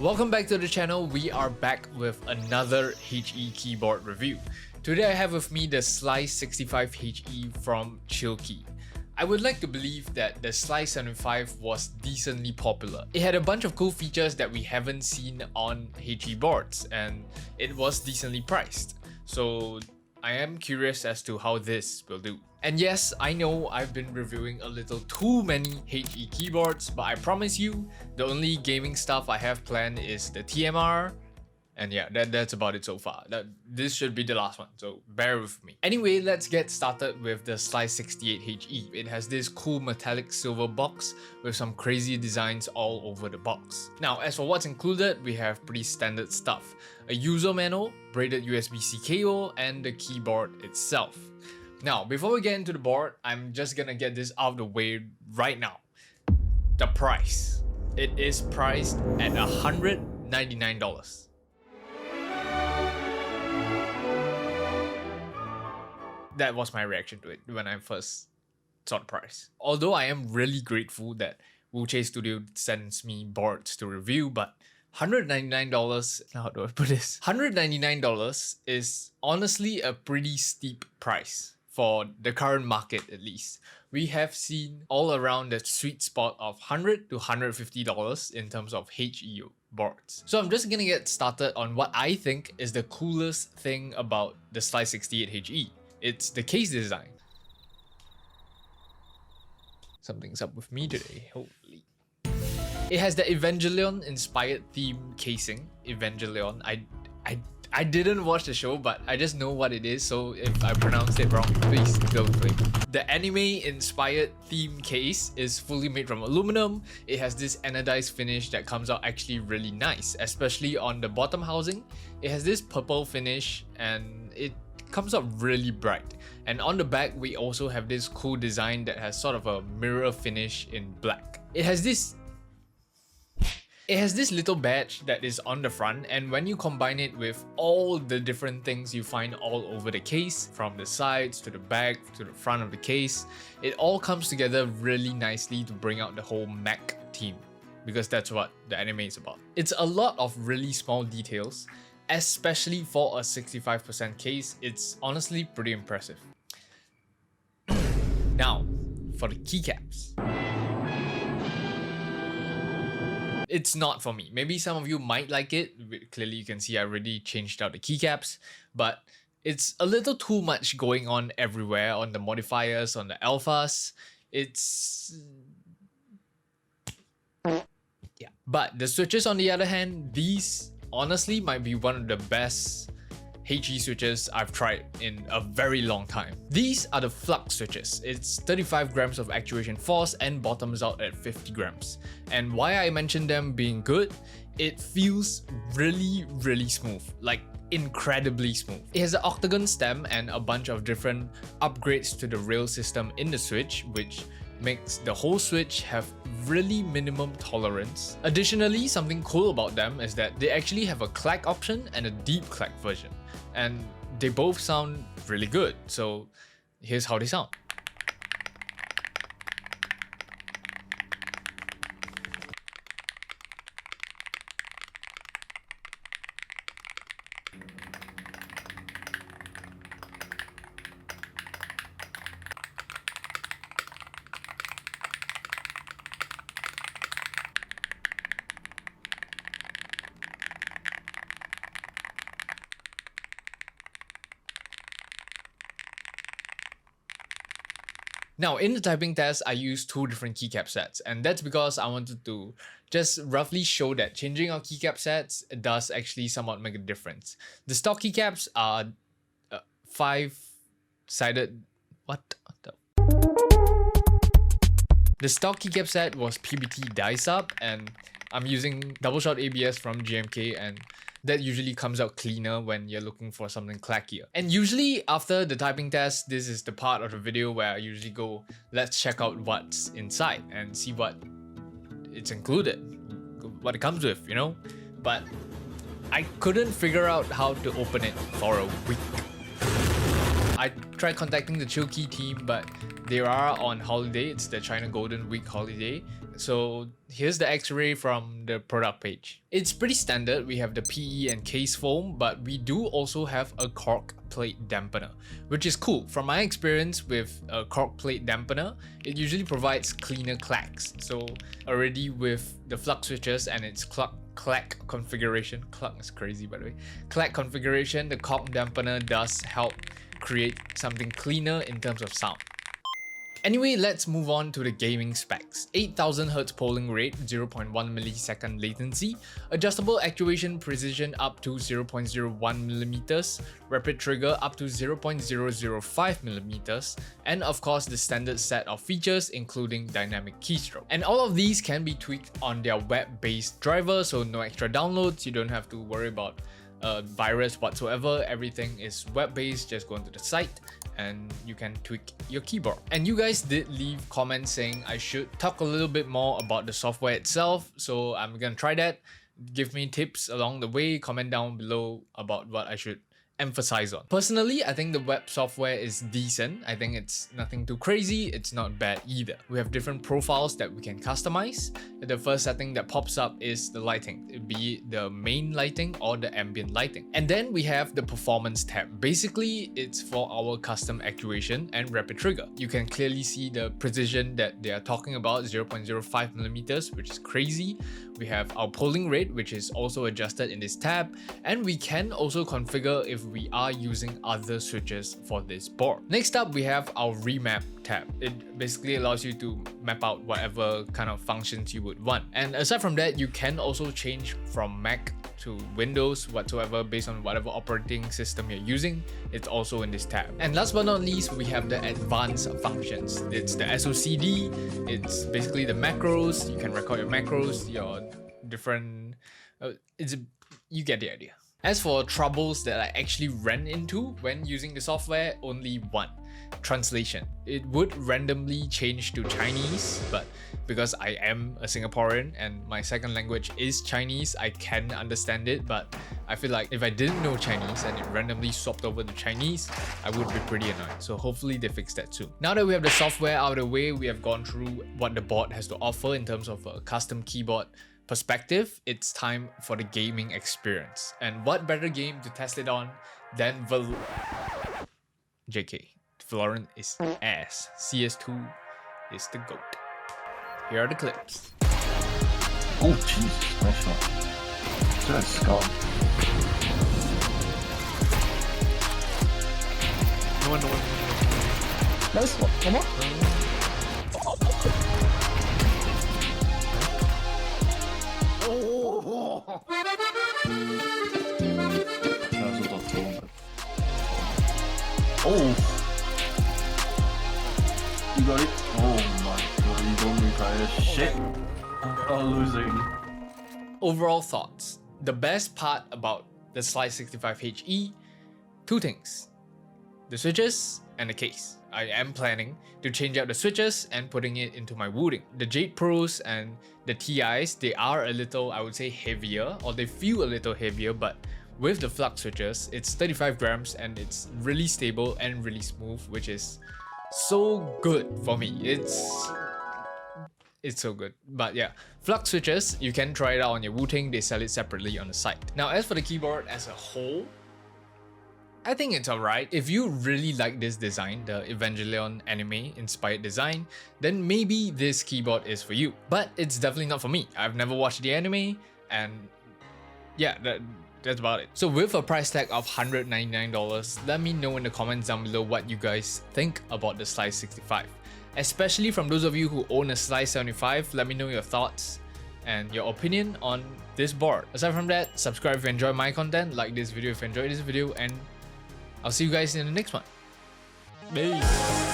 Welcome back to the channel. We are back with another HE keyboard review. Today I have with me the Slice 65 HE from Keycaps. I would like to believe that the Slice 75 was decently popular. It had a bunch of cool features that we haven't seen on HE boards, and it was decently priced. So I am curious as to how this will do. And yes, I know I've been reviewing a little too many HE keyboards, but I promise you, the only gaming stuff I have planned is the TMR, and yeah, that's about it so far. This should be the last one, so bear with me. Anyway, let's get started with the Slice 68 HE. It has this cool metallic silver box with some crazy designs all over the box. Now, as for what's included, we have pretty standard stuff. A user manual, braided USB-C cable, and the keyboard itself. Now, before we get into the board, I'm just gonna get this out of the way right now. The price. It is priced at $199. That was my reaction to it when I first saw the price. Although I am really grateful that Wuche Studio sends me boards to review, but $199, how do I put this? $199 is honestly a pretty steep price for the current market at least. We have seen all around the sweet spot of $100 to $150 in terms of HE boards. So I'm just gonna get started on what I think is the coolest thing about the Slice 68 HE. It's the case design. Something's up with me today, hopefully. It has the Evangelion inspired theme casing. Evangelion, I didn't watch the show, but I just know what it is, so if I pronounced it wrong, please don't blame me. The anime inspired theme case is fully made from aluminum. It has this anodized finish that comes out actually really nice, especially on the bottom housing. It has this purple finish and it comes out really bright. And on the back, we also have this cool design that has sort of a mirror finish in black. It has this little badge that is on the front, and when you combine it with all the different things you find all over the case, from the sides to the back to the front of the case, it all comes together really nicely to bring out the whole mech theme, because that's what the anime is about. It's a lot of really small details, especially for a 65% case. It's honestly pretty impressive. Now, for the keycaps. It's not for me. Maybe some of you might like it. Clearly you can see I already changed out the keycaps, but it's a little too much going on everywhere on the modifiers, on the alphas. Yeah. But the switches on the other hand, these honestly might be one of the best HE switches I've tried in a very long time. These are the flux switches. It's 35 grams of actuation force and bottoms out at 50 grams. And why I mentioned them being good, it feels really smooth, like incredibly smooth. It has an octagon stem and a bunch of different upgrades to the rail system in the switch, which makes the whole switch have really minimum tolerance. Additionally, something cool about them is that they actually have a clack option and a deep clack version, and they both sound really good. So here's how they sound. Now, in the typing test, I used two different keycap sets, and that's because I wanted to just roughly show that changing our keycap sets does actually somewhat make a difference. The stock keycaps are 5-sided. What the? The stock keycap set was PBT die sub, and I'm using double shot ABS from GMK, and that usually comes out cleaner when you're looking for something clackier. And usually after the typing test, this is the part of the video where I usually go, let's check out what's inside and see what it's included, what it comes with, you know? But I couldn't figure out how to open it for a week. I tried contacting the Keycaps team, but they are on holiday. It's the China Golden Week holiday, So here's the X-ray from the product page. It's pretty standard. We have the PE and case foam, but we do also have a cork plate dampener, which is cool. From my experience with a cork plate dampener, it usually provides cleaner clacks. So already with the flux switches and its clack configuration, clack is crazy by the way, clack configuration, the cork dampener does help create something cleaner in terms of sound. Anyway, let's move on to the gaming specs. 8000 Hz polling rate, 0.1 millisecond latency, adjustable actuation precision up to 0.01 millimeters, rapid trigger up to 0.005 millimeters, and of course the standard set of features including dynamic keystroke. And all of these can be tweaked on their web-based driver, so no extra downloads, you don't have to worry about virus whatsoever. Everything is web-based. Just go onto the site and you can tweak your keyboard. And you guys did leave comments saying I should talk a little bit more about the software itself, so I'm gonna try that. Give me tips along the way, comment down below about what I should emphasize on. Personally, I think the web software is decent. I think it's nothing too crazy, it's not bad either. We have different profiles that we can customize. The first setting that pops up is the lighting, be it the main lighting or the ambient lighting. And then we have the performance tab. Basically, it's for our custom actuation and rapid trigger. You can clearly see the precision that they are talking about, 0.05 millimeters, which is crazy. We have our polling rate, which is also adjusted in this tab, and we can also configure if we are using other switches for this board. Next up, we have our remap tab. It basically allows you to map out whatever kind of functions you would want. And aside from that, you can also change from Mac to Windows whatsoever based on whatever operating system you're using. It's also in this tab. And last but not least, we have the advanced functions. It's the SOCD, it's basically the macros. You can record your macros, your different you get the idea. As for troubles that I actually ran into when using the software, only one: translation. It would randomly change to Chinese, but because I am a Singaporean and my second language is Chinese, I can understand it, but I feel like if I didn't know Chinese and it randomly swapped over to Chinese, I would be pretty annoyed. So hopefully they fix that soon. Now that we have the software out of the way, we have gone through what the board has to offer in terms of a custom keyboard perspective, it's time for the gaming experience. And what better game to test it on than JK. Valorant is ass. CS2 is the GOAT. Here are the clips. Oh Jesus, nice shot. That's skull. No. Nice one. Come on. Oh! You got it? Oh my god, you don't require shit. I'm losing. Overall thoughts. The best part about the Slice 65HE, two things: the switches and the case. I am planning to change out the switches and putting it into my wooding. The Jade Pros and the TIs, they are a little, I would say, heavier, or they feel a little heavier, but with the flux switches, it's 35 grams and it's really stable and really smooth, which is so good for me. It's so good. But yeah, flux switches, you can try it out on your Wu-Tang, they sell it separately on the site. Now, as for the keyboard as a whole, I think it's alright. If you really like this design, the Evangelion anime inspired design, then maybe this keyboard is for you. But it's definitely not for me. I've never watched the anime, and yeah, that's about it. So with a price tag of $199, let me know in the comments down below what you guys think about the Slice 65. Especially from those of you who own a Slice 75, let me know your thoughts and your opinion on this board. Aside from that, subscribe if you enjoy my content, like this video if you enjoyed this video, and I'll see you guys in the next one. Bye!